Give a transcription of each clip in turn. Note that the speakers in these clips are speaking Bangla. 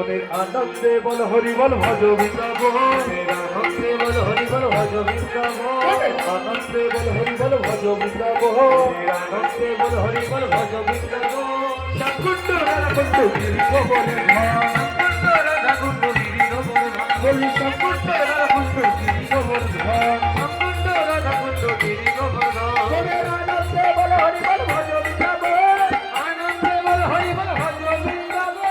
মনের আনন্দে বল হরি বল ভজ বৃন্দাবন আনন্দে বল হরি বল ভজ বৃন্দাবন আনন্দে বল হরি বল ভজ বৃন্দাবন আনন্দে বল হরি বল ভজ বৃন্দাবন শাকুণ্ড রাধাকুণ্ড গিরি গোবর্ধন শাকুণ্ড রাধাকুণ্ড গিরি গোবর্ধন বলি শাকুণ্ড রাধাকুণ্ড গিরি গোবর্ধন শাকুণ্ড রাধাকুণ্ড গিরি গোবর্ধন আনন্দে বল হরি বল ভজ বৃন্দাবন আনন্দে বল হরি বল ভজ বৃন্দাবন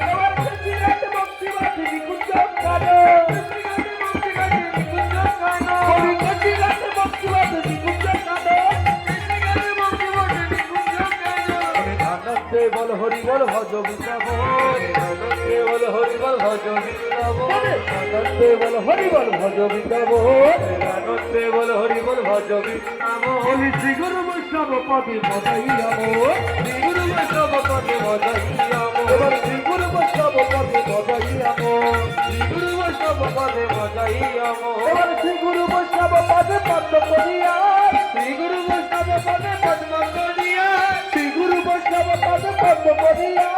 আমার সচিরাত ভক্তিবাদ নিকুঞ্জ কানো কবি সচিরাত ভক্তিবাদ নিকুঞ্জ কানো আনন্দে বল হরি বল ভজ বৃন্দাবন আনন্দে বল হরি বল ভজ বৃন্দাবন আনন্দে বল হরি বল ভজ বৃন্দাবন আনন্দে বল হরি বল ভজ বৃন্দাবন শ্রী গুরু বৈষ্ণব পদে বজাইয়াবো শ্রী গুরু বৈষ্ণব পদে বজাইয়াবো এবার শ্রী গুরু বৈষ্ণব পদে বজাইয়াবো শ্রী গুরু বৈষ্ণব পদে বজাইয়াবো এবার শ্রী গুরু বৈষ্ণব পদে পদ্ম করিয়া শ্রী গুরু বৈষ্ণব পদে পদ্ম করিয়া শ্রী গুরু বৈষ্ণব পদে পদ্ম করিয়া